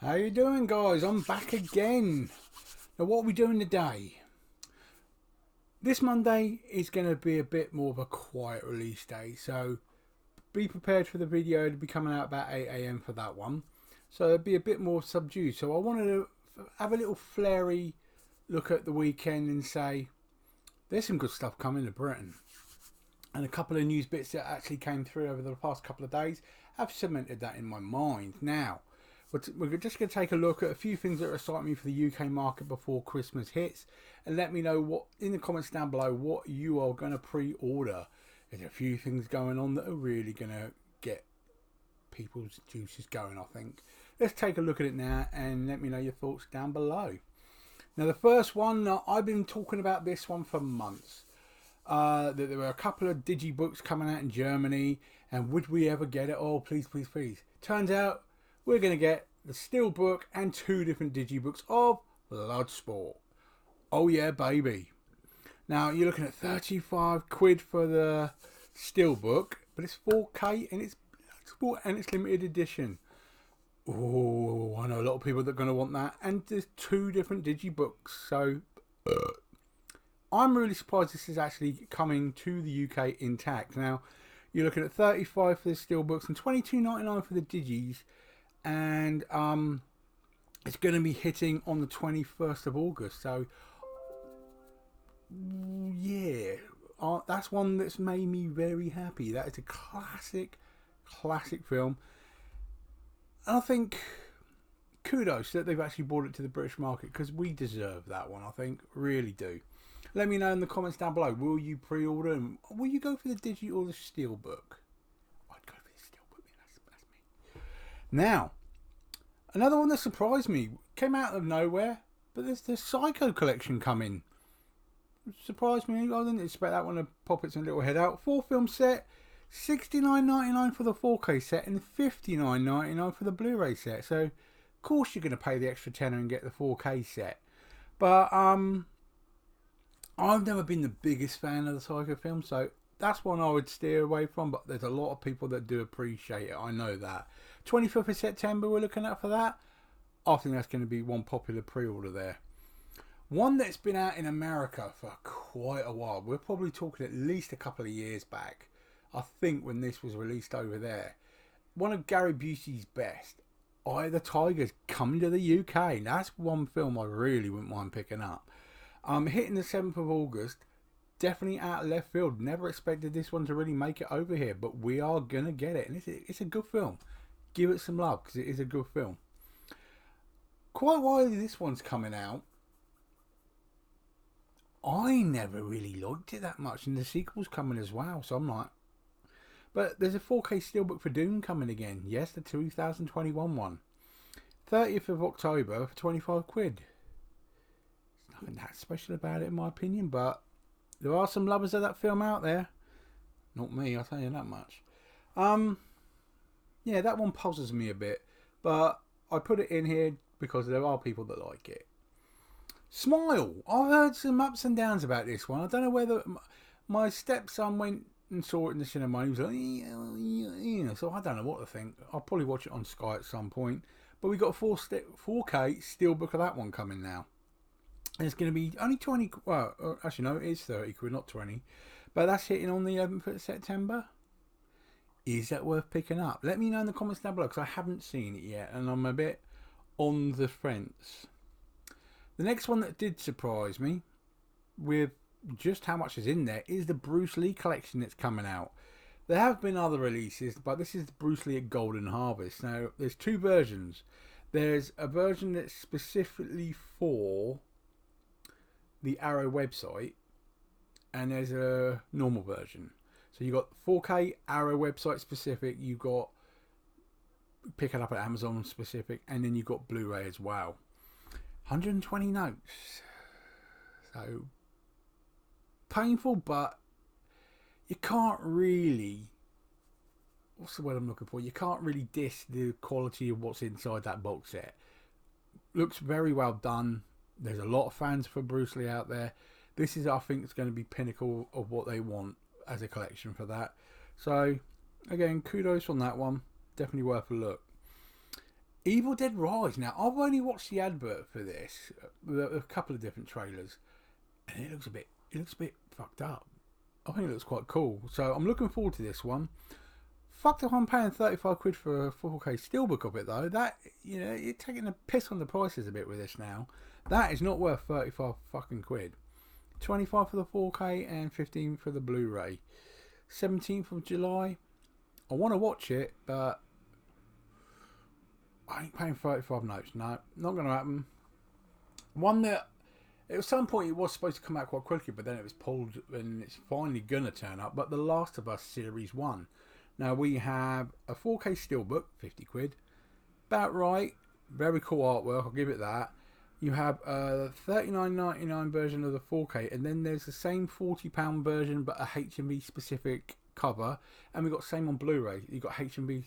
How you doing, guys? I'm back again. Now, what are we doing today? This Monday is going to be a bit more of a quiet release day, so be prepared for the video to be coming out about 8 a.m. for that one. So it'll be a bit more subdued. So I wanted to have a little flary look at the weekend and say there's some good stuff coming to Britain. And a couple of news bits that actually came through over the past couple of days have cemented that in my mind. Now, we're just going to take a look at a few things that are exciting me for the UK market before Christmas hits, and let me know what in the comments down below what you are going to pre-order. There's a few things going on that are really going to get people's juices going, I think. Let's take a look at it now and let me know your thoughts down below. Now, the first one, I've been talking about this one for months. That there were a couple of digibooks coming out in Germany, and would we ever get it? Oh, please, please, please. Turns out we're going to get the Steelbook and two different digibooks of Bloodsport. Oh yeah, baby. Now, you're looking at 35 quid for the Steelbook, but it's 4K and it's Bloodsport and it's limited edition. Oh, I know a lot of people that are going to want that. And there's two different digibooks, so I'm really surprised this is actually coming to the UK intact. Now, you're looking at 35 for the Steelbooks and $22.99 for the digis. And it's going to be hitting on the 21st of August. So, yeah, that's one that's made me very happy. That is a classic film. And I think kudos that they've actually brought it to the British market, because we deserve that one, I think. Really do. Let me know in the comments down below. Will you pre-order them? Will you go for the digi or the Steelbook? I'd go for the Steelbook. That's me. Now, another one that surprised me. Came out of nowhere. But there's the Psycho collection coming. Surprised me. I didn't expect that one to pop its little head out. 4-film set. $69.99 for the 4K set and $59.99 for the Blu-ray set. So, of course you're going to pay the extra tenner and get the 4K set. But, I've never been the biggest fan of the Psycho film, so that's one I would steer away from, but there's a lot of people that do appreciate it, I know that. 25th of September we're looking at for that. I think that's going to be one popular pre-order there. One that's been out in America for quite a while, we're probably talking at least a couple of years back, I think, when this was released over there. One of Gary Busey's best, Eye of the Tiger's coming to the UK. That's one film I really wouldn't mind picking up. Hitting the 7th of August, definitely out of left field. Never expected this one to really make it over here, but we are going to get it. And it's a good film. Give it some love, because it is a good film. Quite while this one's coming out, I never really liked it that much, and the sequel's coming as well, so I'm like... But there's a 4K Steelbook for Dune coming again. Yes, the 2021 one. 30th of October for 25 quid. Nothing that special about it in my opinion, but there are some lovers of that film out there. Not me, I'll tell you that much. Yeah, that one puzzles me a bit, but I put it in here because there are people that like it. Smile. I've heard some ups and downs about this one. I don't know whether my stepson went and saw it in the cinema. He was like, yeah, so I don't know what to think. I'll probably watch it on Sky at some point. But we got a 4K Steelbook of that one coming now. And it's going to be only 20, well, actually no, it is 30 quid, not 20. But that's hitting on the 11th of September. Is that worth picking up? Let me know in the comments down below, because I haven't seen it yet, and I'm a bit on the fence. The next one that did surprise me, with just how much is in there, is the Bruce Lee collection that's coming out. There have been other releases, but this is the Bruce Lee at Golden Harvest. Now, there's two versions. There's a version that's specifically for the Arrow website, and there's a normal version. So you got 4K Arrow website specific, you got pick it up at Amazon specific, and then you got Blu-ray as well. 120 notes. So painful, but you can't really, what's the word I'm looking for? You can't really diss the quality of what's inside that box set. Looks very well done. There's a lot of fans for Bruce Lee out there. This is, I think, it's going to be pinnacle of what they want as a collection for that. So, again, kudos on that one. Definitely worth a look. Evil Dead Rise. Now, I've only watched the advert for this, a couple of different trailers, and it looks a bit fucked up. I think it looks quite cool. So I'm looking forward to this one. Fucked if I'm paying 35 quid for a 4K steelbook of it though. That, you know, you're taking a piss on the prices a bit with this now. That is not worth 35 fucking quid. 25 for the 4K and 15 for the Blu-ray. 17th of July. I want to watch it, but I ain't paying 35 notes. No, not going to happen. One that at some point it was supposed to come out quite quickly, but then it was pulled and it's finally going to turn up. But The Last of Us Series 1. Now we have a 4K steelbook, 50 quid. About right. Very cool artwork, I'll give it that. You have a $39.99 version of the 4K, and then there's the same £40 version but a HMV specific cover. And we've got same on Blu-ray. You've got HMV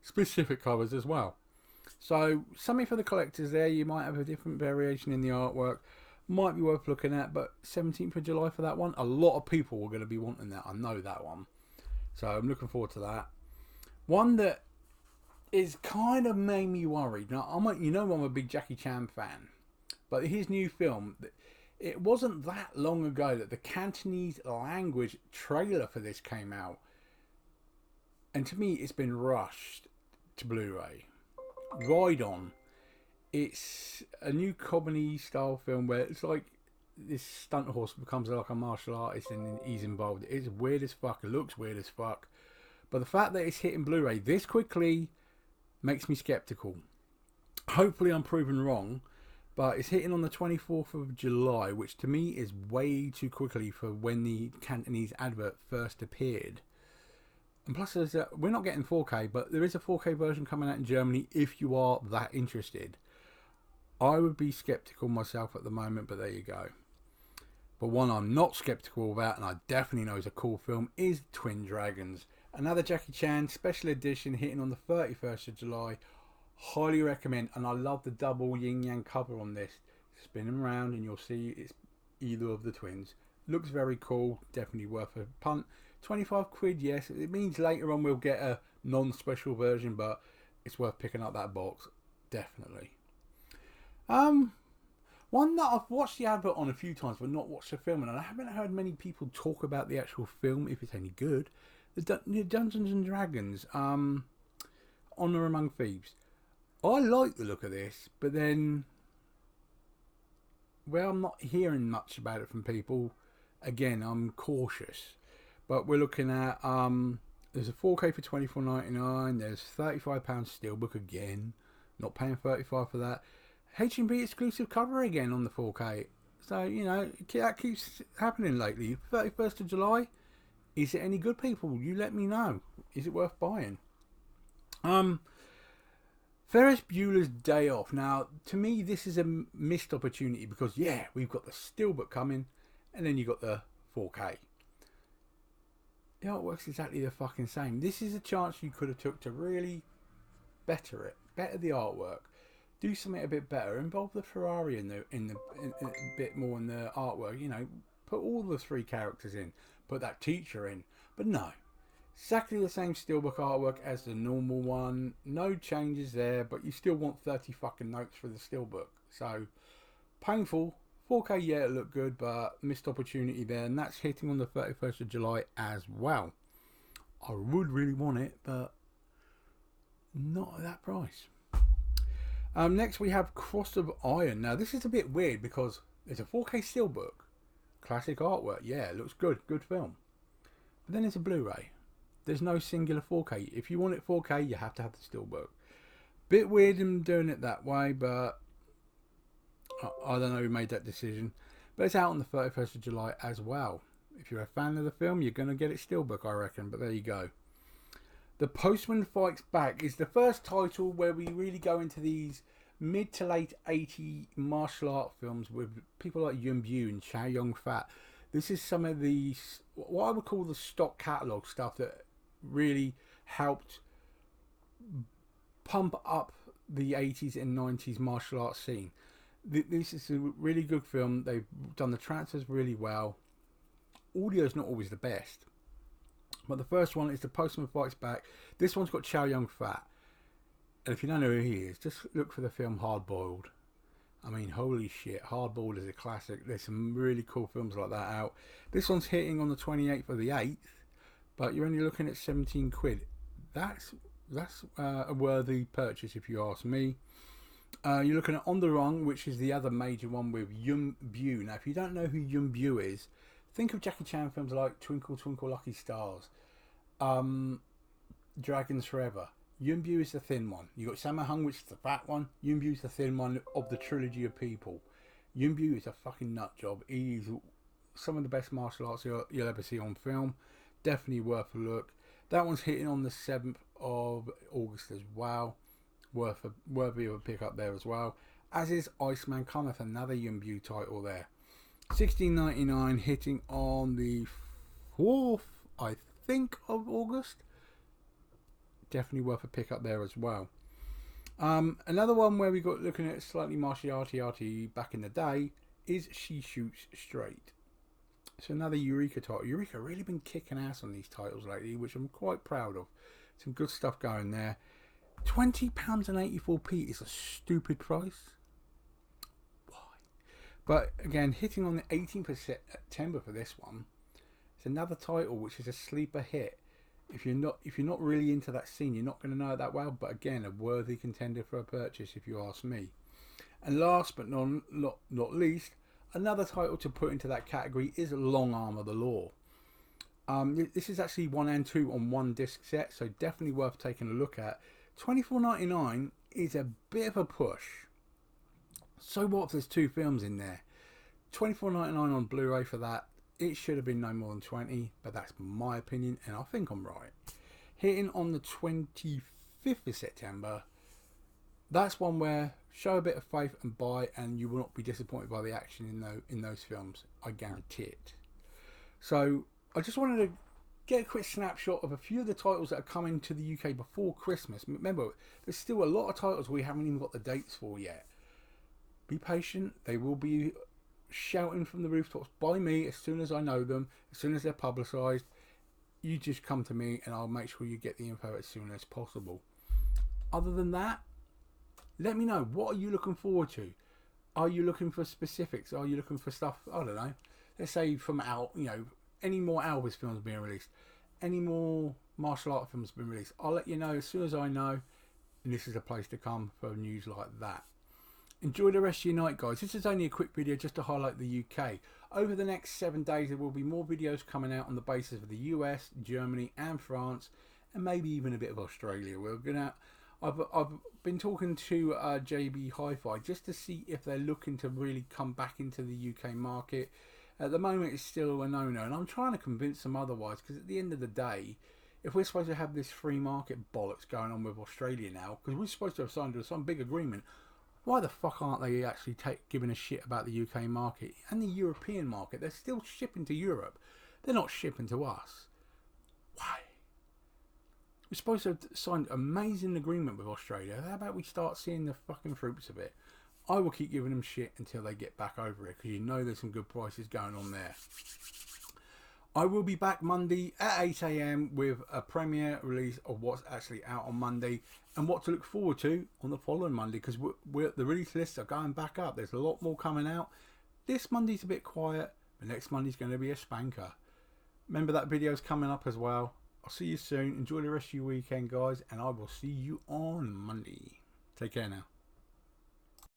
specific covers as well. So something for the collectors there. You might have a different variation in the artwork. Might be worth looking at, but 17th of July for that one. A lot of people are going to be wanting that. I know that one. So I'm looking forward to that. One that is kind of made me worried. Now, I'm a big Jackie Chan fan. But his new film, it wasn't that long ago that the Cantonese language trailer for this came out. And to me, it's been rushed to Blu-ray. Ride On. It's a new comedy style film where it's like this stunt horse becomes like a martial artist and he's involved. It's weird as fuck. It looks weird as fuck. But the fact that it's hitting Blu-ray this quickly makes me skeptical. Hopefully I'm proven wrong. But it's hitting on the 24th of July, which to me is way too quickly for when the Cantonese advert first appeared. And plus, we're not getting 4K, but there is a 4K version coming out in Germany if you are that interested. I would be skeptical myself at the moment, but there you go. But one I'm not skeptical about, and I definitely know is a cool film, is Twin Dragons. Another Jackie Chan special edition hitting on the 31st of July. Highly recommend, and I love the double yin yang cover on this. Spin them around and you'll see it's either of the twins. Looks very cool, definitely worth a punt. 25 quid, yes. It means later on we'll get a non-special version, but it's worth picking up that box, definitely. One that I've watched the advert on a few times but not watched the film, and I haven't heard many people talk about the actual film, if it's any good. The Dungeons and Dragons, Honor Among Thieves. I like the look of this, but then, well, I'm not hearing much about it from people. Again, I'm cautious. But we're looking at, there's a 4K for $24.99. There's £35 steelbook again. Not paying $35 for that. H&B exclusive cover again on the 4K. So, you know, that keeps happening lately. 31st of July. Is it any good, people? You let me know. Is it worth buying? Ferris Bueller's Day Off. Now, to me, this is a missed opportunity because, yeah, we've got the steelbook coming and then you've got the 4K. The artwork's exactly the fucking same. This is a chance you could have took to really better it. Better the artwork. Do something a bit better. Involve the Ferrari in a bit more in the artwork. You know, put all the three characters in. Put that teacher in. But no. Exactly the same steelbook artwork as the normal one. No changes there, but you still want 30 fucking notes for the steelbook. So, painful. 4K, yeah, it looked good, but missed opportunity there. And that's hitting on the 31st of July as well. I would really want it, but not at that price. Next we have Cross of Iron. Now, this is a bit weird because it's a 4K steelbook. Classic artwork. Yeah, it looks good. Good film. But then it's a Blu-ray. There's no singular 4K. If you want it 4K, you have to have the steelbook. Bit weird in doing it that way, but I don't know who made that decision. But it's out on the 31st of July as well. If you're a fan of the film, you're going to get it steelbook, I reckon. But there you go. The Postman Fights Back is the first title where we really go into these mid to late 80 martial art films with people like Yuen Biao and Chow Yun-fat. This is some of the, what I would call the stock catalogue stuff that really helped pump up the 80s and 90s martial arts scene. This is a really good film. They've done the transfers really well. Audio is not always the best. But the first one is The Postman Fights Back. This one's got Chow Yun-fat. And if you don't know who he is, just look for the film Hard Boiled. I mean, holy shit, Hard Boiled is a classic. There's some really cool films like that out. This one's hitting on the 28th of the 8th, but you're only looking at 17 quid. That's a worthy purchase if you ask me. You're looking at On the Run, which is the other major one with Yun Bu. Now, if you don't know who Yun Bu is, think of Jackie Chan films like Twinkle Twinkle Lucky Stars, Dragons Forever. Yun Bu is the thin one. You got Sammo Hung, which is the fat one. Yun Bu is the thin one of the trilogy of people. Yun Bu is a fucking nut job. He's some of the best martial arts you'll ever see on film. Definitely worth a look. That one's hitting on the 7th of August as well. Worthy of a pick up there as well. As is Iceman Cometh, another Yun Bu title there. $16.99 hitting on the 4th, I think, of August. Definitely worth a pick up there as well. Another one where we got looking at slightly martial arty back in the day is She Shoots Straight. It's another Eureka title. Eureka really been kicking ass on these titles lately, which I'm quite proud of. Some good stuff going there. £20.84 is a stupid price. Why? But again, hitting on the 18th of September for this one. It's another title which is a sleeper hit. If you're not really into that scene, you're not going to know it that well. But again, a worthy contender for a purchase, if you ask me. And last but not least, another title to put into that category is Long Arm of the Law. This is actually 1 and 2 on one disc set, so definitely worth taking a look at. $24.99 is a bit of a push. So what if there's 2 films in there? $24.99 on Blu-ray for that. It should have been no more than 20, but that's my opinion, and I think I'm right. Hitting on the 25th of September, that's one where show a bit of faith and buy, and you will not be disappointed by the action in those films. I guarantee it. So I just wanted to get a quick snapshot of a few of the titles that are coming to the UK before Christmas. Remember, there's still a lot of titles we haven't even got the dates for yet. Be patient. They will be shouting from the rooftops by me as soon as I know them, as soon as they're publicised. You just come to me and I'll make sure you get the info as soon as possible. Other than that, let me know, what are you looking forward to? Are you looking for specifics? Are you looking for stuff, I don't know, let's say from any more Elvis films being released, any more martial art films being released? I'll let you know as soon as I know, and this is a place to come for news like that. Enjoy the rest of your night, guys. This is only a quick video just to highlight the UK. Over the next 7 days, there will be more videos coming out on the basis of the US, Germany, and France, and maybe even a bit of Australia. I've been talking to JB Hi-Fi just to see if they're looking to really come back into the UK market. At the moment, it's still a no-no, and I'm trying to convince them otherwise, because at the end of the day, if we're supposed to have this free market bollocks going on with Australia now, because we're supposed to have signed some big agreement, why the fuck aren't they actually giving a shit about the UK market and the European market? They're still shipping to Europe. They're not shipping to us. Why? We're supposed to have signed an amazing agreement with Australia. How about we start seeing the fucking fruits of it? I will keep giving them shit until they get back over it, because you know there's some good prices going on there. I will be back Monday at 8 AM with a premiere release of what's actually out on Monday and what to look forward to on the following Monday, because the release lists are going back up. There's a lot more coming out. This Monday's a bit quiet, but next Monday's going to be a spanker. Remember, that video's coming up as well. I'll see you soon. Enjoy the rest of your weekend, guys, and I will see you on Monday. Take care now.